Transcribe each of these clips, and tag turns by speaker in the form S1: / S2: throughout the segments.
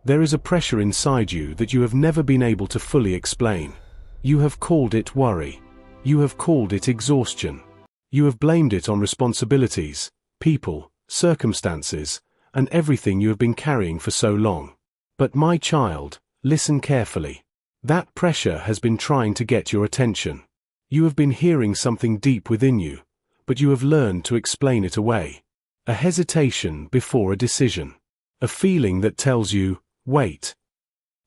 S1: There is a pressure inside you that you have never been able to fully explain. You have called it worry. You have called it exhaustion. You have blamed it on responsibilities, people, circumstances, and everything you have been carrying for so long. But my child, listen carefully. That pressure has been trying to get your attention. You have been hearing something deep within you, but you have learned to explain it away. A hesitation before a decision. A feeling that tells you, wait.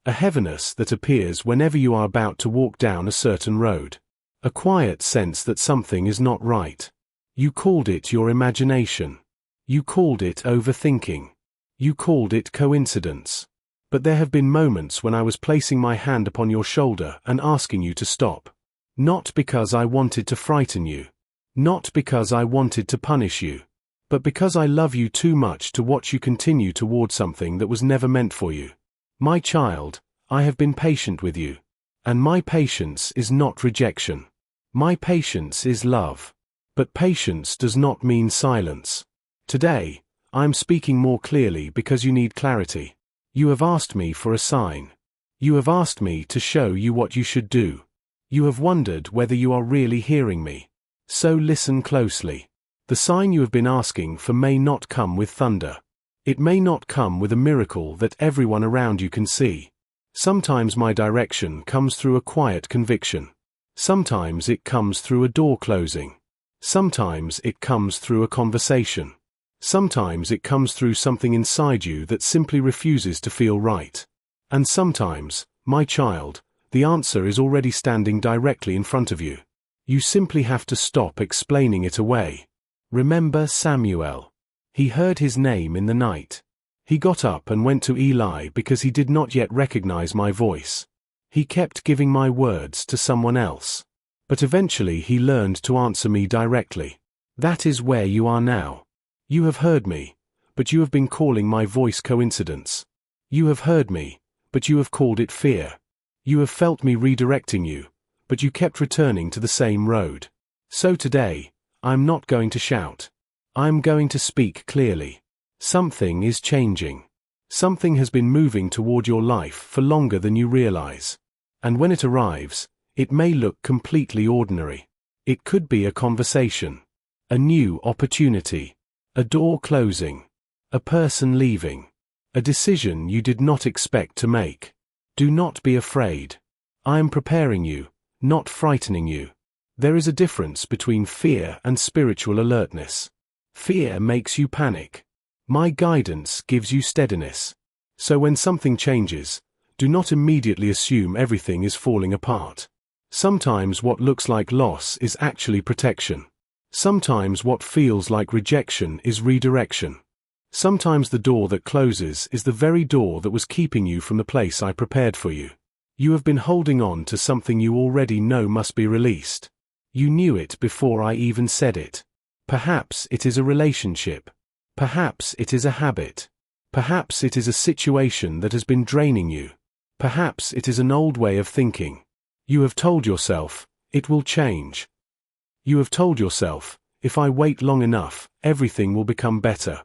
S1: A heaviness that appears whenever you are about to walk down a certain road. A quiet sense that something is not right. You called it your imagination. You called it overthinking. You called it coincidence. But there have been moments when I was placing my hand upon your shoulder and asking you to stop. Not because I wanted to frighten you. Not because I wanted to punish you. But because I love you too much to watch you continue toward something that was never meant for you. My child, I have been patient with you. And my patience is not rejection. My patience is love. But patience does not mean silence. Today, I am speaking more clearly because you need clarity. You have asked me for a sign. You have asked me to show you what you should do. You have wondered whether you are really hearing me. So listen closely. The sign you have been asking for may not come with thunder. It may not come with a miracle that everyone around you can see. Sometimes my direction comes through a quiet conviction. Sometimes it comes through a door closing. Sometimes it comes through a conversation. Sometimes it comes through something inside you that simply refuses to feel right. And sometimes, my child, the answer is already standing directly in front of you. You simply have to stop explaining it away. Remember Samuel. He heard his name in the night. He got up and went to Eli because he did not yet recognize my voice. He kept giving my words to someone else. But eventually he learned to answer me directly. That is where you are now. You have heard me, but you have been calling my voice coincidence. You have heard me, but you have called it fear. You have felt me redirecting you, but you kept returning to the same road. So today, I am not going to shout. I am going to speak clearly. Something is changing. Something has been moving toward your life for longer than you realize. And when it arrives, it may look completely ordinary. It could be a conversation, a new opportunity, a door closing, a person leaving, a decision you did not expect to make. Do not be afraid. I am preparing you, not frightening you. There is a difference between fear and spiritual alertness. Fear makes you panic. My guidance gives you steadiness. So when something changes, do not immediately assume everything is falling apart. Sometimes what looks like loss is actually protection. Sometimes what feels like rejection is redirection. Sometimes the door that closes is the very door that was keeping you from the place I prepared for you. You have been holding on to something you already know must be released. You knew it before I even said it. Perhaps it is a relationship. Perhaps it is a habit. Perhaps it is a situation that has been draining you. Perhaps it is an old way of thinking. You have told yourself, it will change. You have told yourself, if I wait long enough, everything will become better.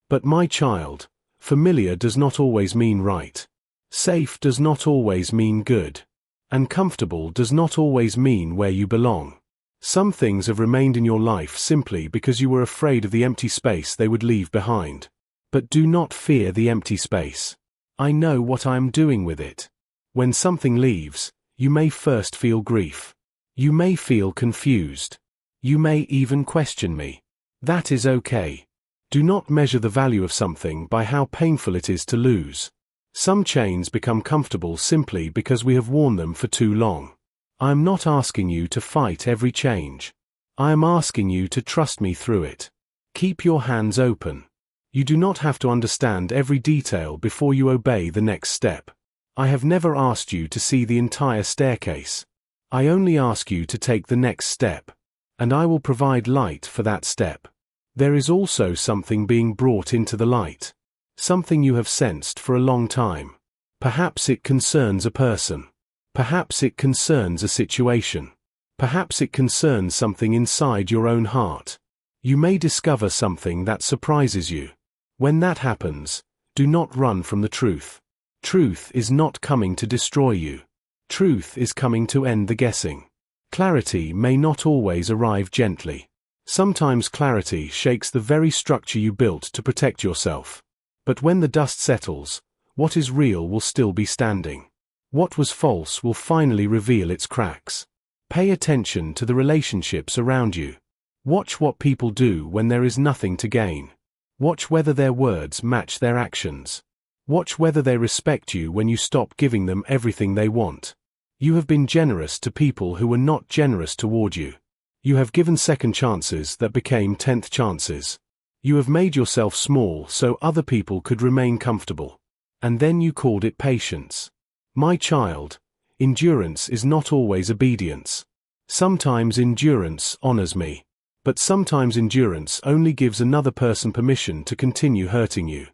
S1: But my child, familiar does not always mean right. Safe does not always mean good. And comfortable does not always mean where you belong. Some things have remained in your life simply because you were afraid of the empty space they would leave behind. But do not fear the empty space. I know what I am doing with it. When something leaves, you may first feel grief. You may feel confused. You may even question me. That is okay. Do not measure the value of something by how painful it is to lose. Some chains become comfortable simply because we have worn them for too long. I am not asking you to fight every change. I am asking you to trust me through it. Keep your hands open. You do not have to understand every detail before you obey the next step. I have never asked you to see the entire staircase. I only ask you to take the next step, and I will provide light for that step. There is also something being brought into the light. Something you have sensed for a long time. Perhaps it concerns a person. Perhaps it concerns a situation. Perhaps it concerns something inside your own heart. You may discover something that surprises you. When that happens, do not run from the truth. Truth is not coming to destroy you. Truth is coming to end the guessing. Clarity may not always arrive gently. Sometimes clarity shakes the very structure you built to protect yourself. But when the dust settles, what is real will still be standing. What was false will finally reveal its cracks. Pay attention to the relationships around you. Watch what people do when there is nothing to gain. Watch whether their words match their actions. Watch whether they respect you when you stop giving them everything they want. You have been generous to people who were not generous toward you. You have given second chances that became 10th chances. You have made yourself small so other people could remain comfortable. And then you called it patience. My child, endurance is not always obedience. Sometimes endurance honors me. But sometimes endurance only gives another person permission to continue hurting you.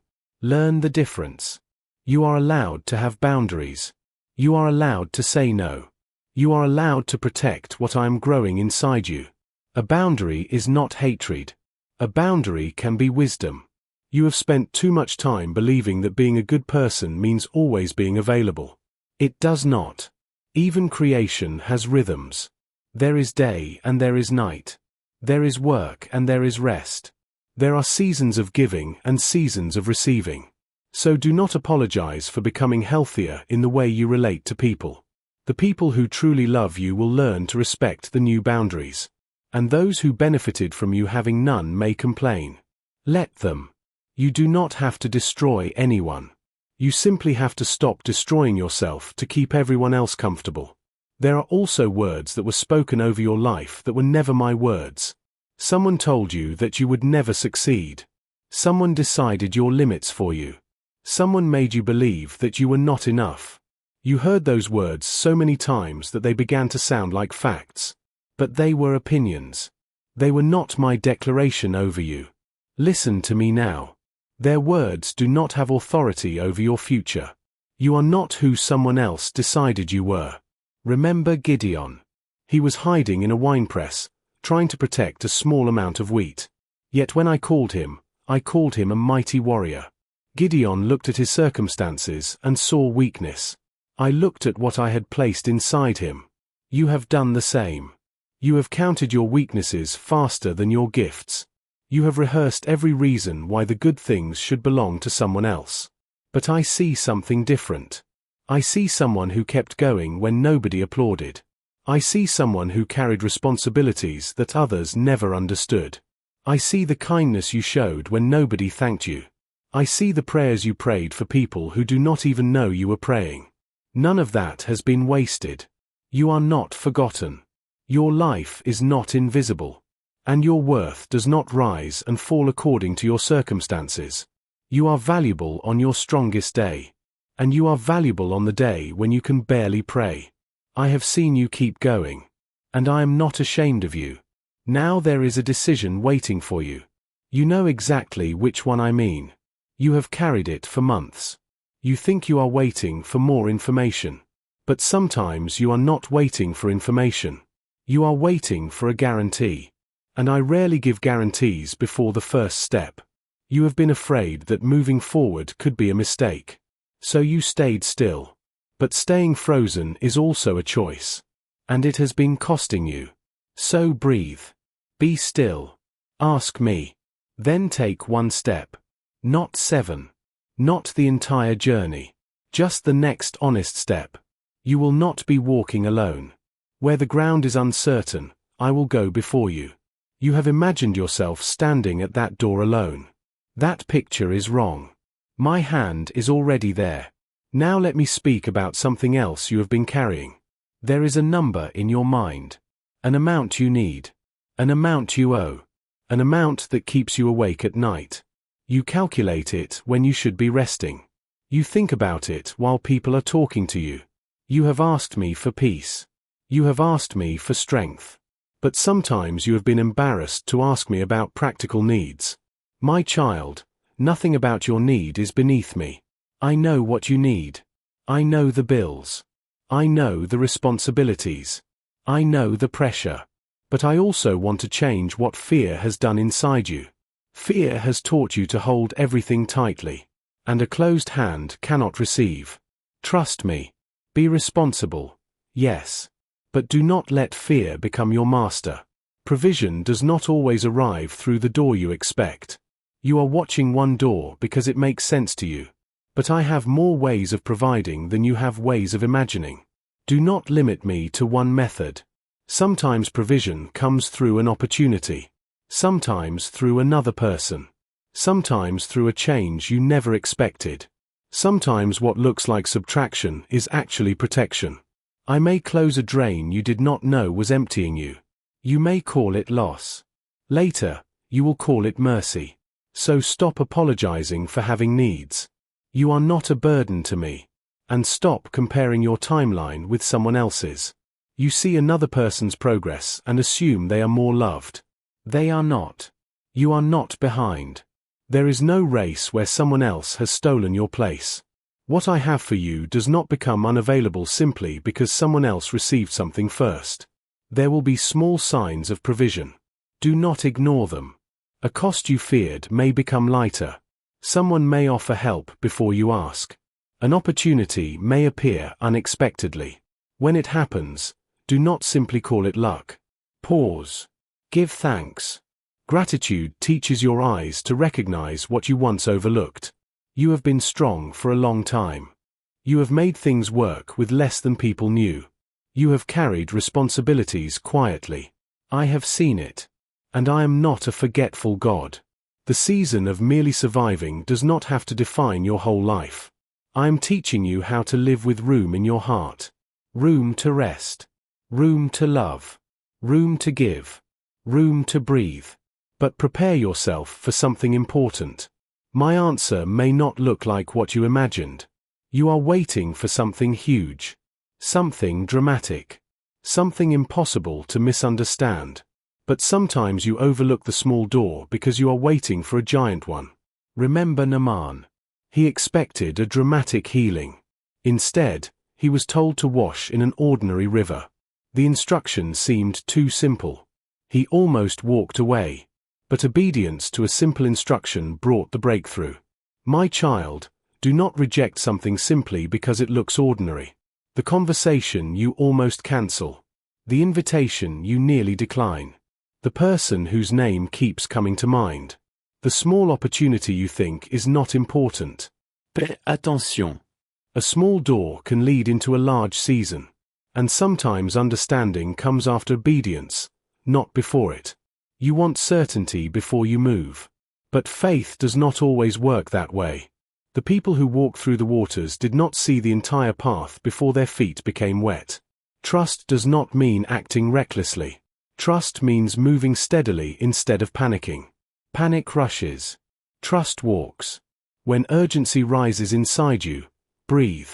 S1: Learn the difference. You are allowed to have boundaries. You are allowed to say no. You are allowed to protect what I am growing inside you. A boundary is not hatred. A boundary can be wisdom. You have spent too much time believing that being a good person means always being available. It does not. Even creation has rhythms. There is day and there is night. There is work and there is rest. There are seasons of giving and seasons of receiving. So do not apologize for becoming healthier in the way you relate to people. The people who truly love you will learn to respect the new boundaries. And those who benefited from you having none may complain. Let them. You do not have to destroy anyone. You simply have to stop destroying yourself to keep everyone else comfortable. There are also words that were spoken over your life that were never my words. Someone told you that you would never succeed. Someone decided your limits for you. Someone made you believe that you were not enough. You heard those words so many times that they began to sound like facts. But they were opinions. They were not my declaration over you. Listen to me now. Their words do not have authority over your future. You are not who someone else decided you were. Remember Gideon. He was hiding in a winepress, trying to protect a small amount of wheat. Yet when I called him a mighty warrior. Gideon looked at his circumstances and saw weakness. I looked at what I had placed inside him. You have done the same. You have counted your weaknesses faster than your gifts. You have rehearsed every reason why the good things should belong to someone else. But I see something different. I see someone who kept going when nobody applauded. I see someone who carried responsibilities that others never understood. I see the kindness you showed when nobody thanked you. I see the prayers you prayed for people who do not even know you were praying. None of that has been wasted. You are not forgotten. Your life is not invisible. And your worth does not rise and fall according to your circumstances. You are valuable on your strongest day. And you are valuable on the day when you can barely pray. I have seen you keep going. And I am not ashamed of you. Now there is a decision waiting for you. You know exactly which one I mean. You have carried it for months. You think you are waiting for more information. But sometimes you are not waiting for information. You are waiting for a guarantee. And I rarely give guarantees before the first step. You have been afraid that moving forward could be a mistake. So you stayed still. But staying frozen is also a choice. And it has been costing you. So breathe. Be still. Ask me. Then take one step. Not 7. Not the entire journey. Just the next honest step. You will not be walking alone. Where the ground is uncertain, I will go before you. You have imagined yourself standing at that door alone. That picture is wrong. My hand is already there. Now let me speak about something else you have been carrying. There is a number in your mind. An amount you need. An amount you owe. An amount that keeps you awake at night. You calculate it when you should be resting. You think about it while people are talking to you. You have asked me for peace. You have asked me for strength. But sometimes you have been embarrassed to ask me about practical needs. My child, nothing about your need is beneath me. I know what you need. I know the bills. I know the responsibilities. I know the pressure. But I also want to change what fear has done inside you. Fear has taught you to hold everything tightly. And a closed hand cannot receive. Trust me. Be responsible. Yes. But do not let fear become your master. Provision does not always arrive through the door you expect. You are watching one door because it makes sense to you. But I have more ways of providing than you have ways of imagining. Do not limit me to one method. Sometimes provision comes through an opportunity. Sometimes through another person. Sometimes through a change you never expected. Sometimes what looks like subtraction is actually protection. I may close a drain you did not know was emptying you. You may call it loss. Later, you will call it mercy. So stop apologizing for having needs. You are not a burden to me. And stop comparing your timeline with someone else's. You see another person's progress and assume they are more loved. They are not. You are not behind. There is no race where someone else has stolen your place. What I have for you does not become unavailable simply because someone else received something first. There will be small signs of provision. Do not ignore them. A cost you feared may become lighter. Someone may offer help before you ask. An opportunity may appear unexpectedly. When it happens, do not simply call it luck. Pause. Give thanks. Gratitude teaches your eyes to recognize what you once overlooked. You have been strong for a long time. You have made things work with less than people knew. You have carried responsibilities quietly. I have seen it. And I am not a forgetful God. The season of merely surviving does not have to define your whole life. I am teaching you how to live with room in your heart. Room to rest. Room to love. Room to give. Room to breathe. But prepare yourself for something important. My answer may not look like what you imagined. You are waiting for something huge. Something dramatic. Something impossible to misunderstand. But sometimes you overlook the small door because you are waiting for a giant one. Remember Naaman. He expected a dramatic healing. Instead, he was told to wash in an ordinary river. The instructions seemed too simple. He almost walked away. But obedience to a simple instruction brought the breakthrough. My child, do not reject something simply because it looks ordinary. The conversation you almost cancel. The invitation you nearly decline. The person whose name keeps coming to mind. The small opportunity you think is not important. Fais attention. A small door can lead into a large season. And sometimes understanding comes after obedience, not before it. You want certainty before you move. But faith does not always work that way. The people who walked through the waters did not see the entire path before their feet became wet. Trust does not mean acting recklessly. Trust means moving steadily instead of panicking. Panic rushes. Trust walks. When urgency rises inside you, breathe.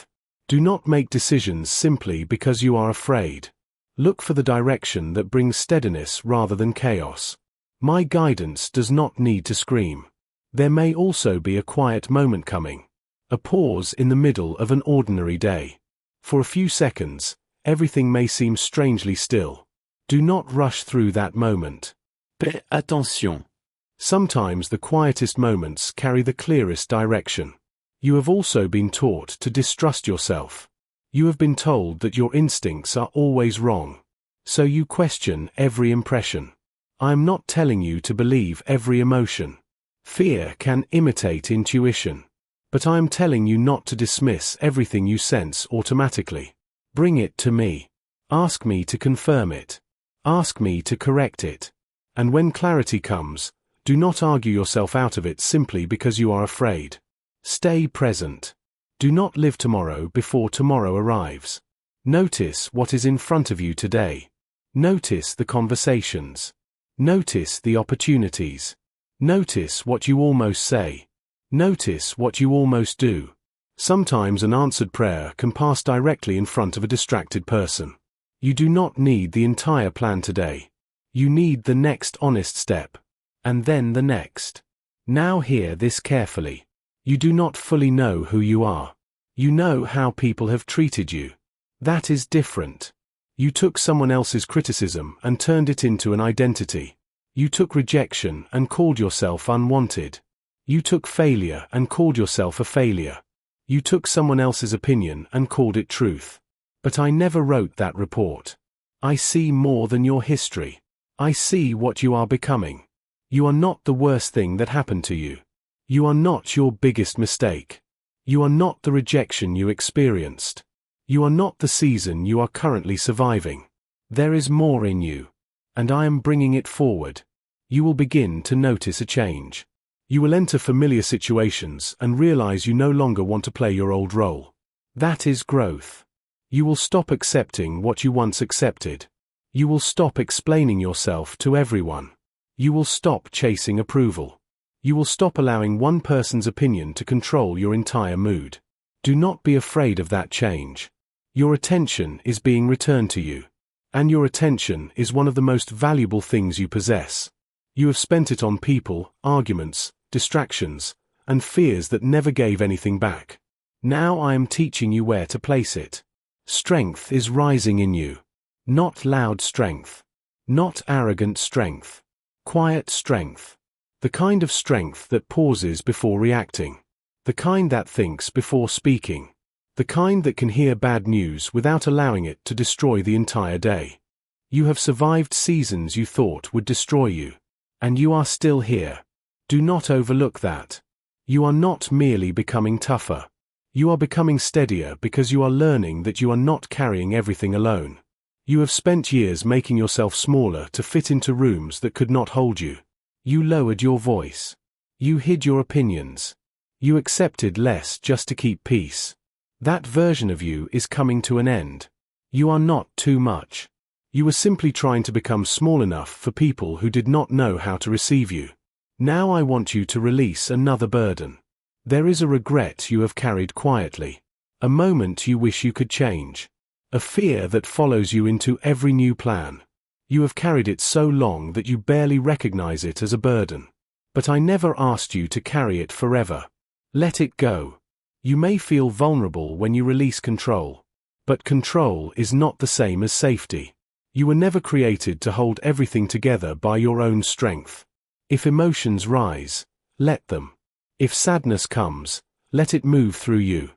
S1: Do not make decisions simply because you are afraid. Look for the direction that brings steadiness rather than chaos. My guidance does not need to scream. There may also be a quiet moment coming. A pause in the middle of an ordinary day. For a few seconds, everything may seem strangely still. Do not rush through that moment. Fais attention. Sometimes the quietest moments carry the clearest direction. You have also been taught to distrust yourself. You have been told that your instincts are always wrong. So you question every impression. I am not telling you to believe every emotion. Fear can imitate intuition. But I am telling you not to dismiss everything you sense automatically. Bring it to me. Ask me to confirm it. Ask me to correct it. And when clarity comes, do not argue yourself out of it simply because you are afraid. Stay present. Do not live tomorrow before tomorrow arrives. Notice what is in front of you today. Notice the conversations. Notice the opportunities. Notice what you almost say. Notice what you almost do. Sometimes an answered prayer can pass directly in front of a distracted person. You do not need the entire plan today. You need the next honest step. And then the next. Now hear this carefully. You do not fully know who you are. You know how people have treated you. That is different. You took someone else's criticism and turned it into an identity. You took rejection and called yourself unwanted. You took failure and called yourself a failure. You took someone else's opinion and called it truth. But I never wrote that report. I see more than your history. I see what you are becoming. You are not the worst thing that happened to you. You are not your biggest mistake. You are not the rejection you experienced. You are not the season you are currently surviving. There is more in you. And I am bringing it forward. You will begin to notice a change. You will enter familiar situations and realize you no longer want to play your old role. That is growth. You will stop accepting what you once accepted. You will stop explaining yourself to everyone. You will stop chasing approval. You will stop allowing one person's opinion to control your entire mood. Do not be afraid of that change. Your attention is being returned to you. And your attention is one of the most valuable things you possess. You have spent it on people, arguments, distractions, and fears that never gave anything back. Now I am teaching you where to place it. Strength is rising in you. Not loud strength. Not arrogant strength. Quiet strength. The kind of strength that pauses before reacting. The kind that thinks before speaking. The kind that can hear bad news without allowing it to destroy the entire day. You have survived seasons you thought would destroy you. And you are still here. Do not overlook that. You are not merely becoming tougher. You are becoming steadier because you are learning that you are not carrying everything alone. You have spent years making yourself smaller to fit into rooms that could not hold you. You lowered your voice. You hid your opinions. You accepted less just to keep peace. That version of you is coming to an end. You are not too much. You were simply trying to become small enough for people who did not know how to receive you. Now I want you to release another burden. There is a regret you have carried quietly. A moment you wish you could change. A fear that follows you into every new plan. You have carried it so long that you barely recognize it as a burden. But I never asked you to carry it forever. Let it go. You may feel vulnerable when you release control. But control is not the same as safety. You were never created to hold everything together by your own strength. If emotions rise, let them. If sadness comes, let it move through you.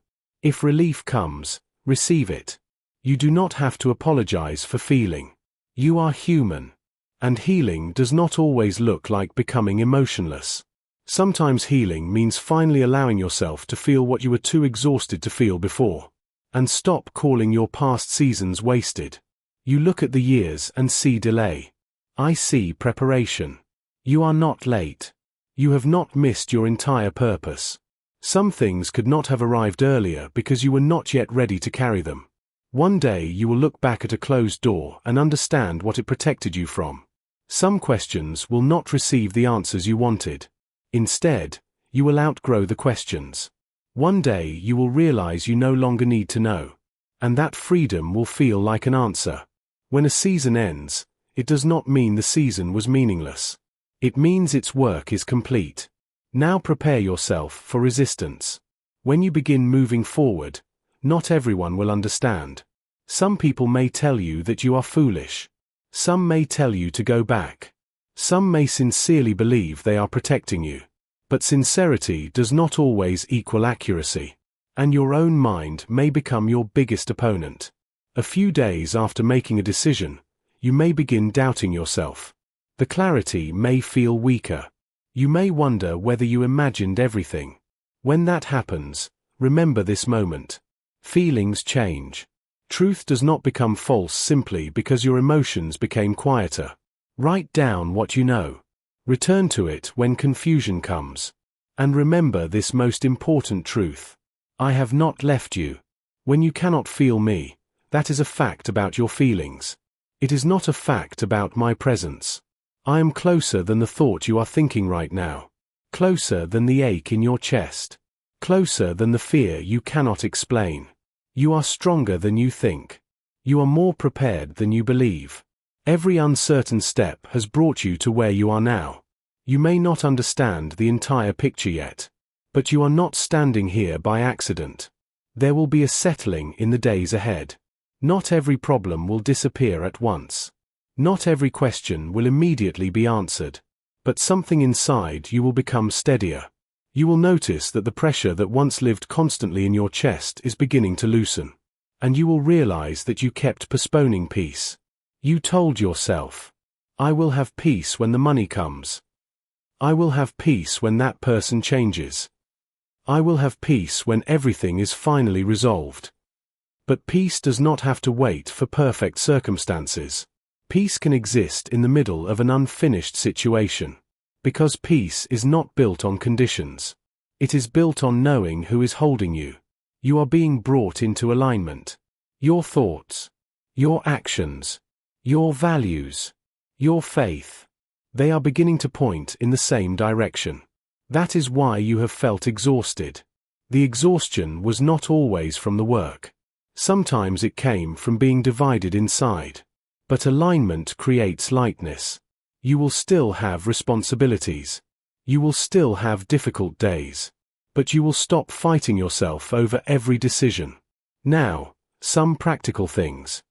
S1: If relief comes, receive it. You do not have to apologize for feeling. You are human. And healing does not always look like becoming emotionless. Sometimes healing means finally allowing yourself to feel what you were too exhausted to feel before. And stop calling your past seasons wasted. You look at the years and see delay. I see preparation. You are not late. You have not missed your entire purpose. Some things could not have arrived earlier because you were not yet ready to carry them. One day you will look back at a closed door and understand what it protected you from. Some questions will not receive the answers you wanted. Instead, you will outgrow the questions. One day you will realize you no longer need to know. And that freedom will feel like an answer. When a season ends, it does not mean the season was meaningless. It means its work is complete. Now prepare yourself for resistance. When you begin moving forward, not everyone will understand. Some people may tell you that you are foolish. Some may tell you to go back. Some may sincerely believe they are protecting you. But sincerity does not always equal accuracy. And your own mind may become your biggest opponent. A few days after making a decision, you may begin doubting yourself. The clarity may feel weaker. You may wonder whether you imagined everything. When that happens, remember this moment. Feelings change. Truth does not become false simply because your emotions became quieter. Write down what you know. Return to it when confusion comes. And remember this most important truth. I have not left you. When you cannot feel me, that is a fact about your feelings. It is not a fact about my presence. I am closer than the thought you are thinking right now. Closer than the ache in your chest. Closer than the fear you cannot explain. You are stronger than you think. You are more prepared than you believe. Every uncertain step has brought you to where you are now. You may not understand the entire picture yet. But you are not standing here by accident. There will be a settling in the days ahead. Not every problem will disappear at once. Not every question will immediately be answered. But something inside you will become steadier. You will notice that the pressure that once lived constantly in your chest is beginning to loosen. And you will realize that you kept postponing peace. You told yourself, "I will have peace when the money comes. I will have peace when that person changes. I will have peace when everything is finally resolved." But peace does not have to wait for perfect circumstances. Peace can exist in the middle of an unfinished situation. Because peace is not built on conditions. It is built on knowing who is holding you. You are being brought into alignment. Your thoughts, your actions, your values, your faith, they are beginning to point in the same direction. That is why you have felt exhausted. The exhaustion was not always from the work. Sometimes it came from being divided inside. But alignment creates lightness. You will still have responsibilities. You will still have difficult days. But you will stop fighting yourself over every decision. Now, some practical things.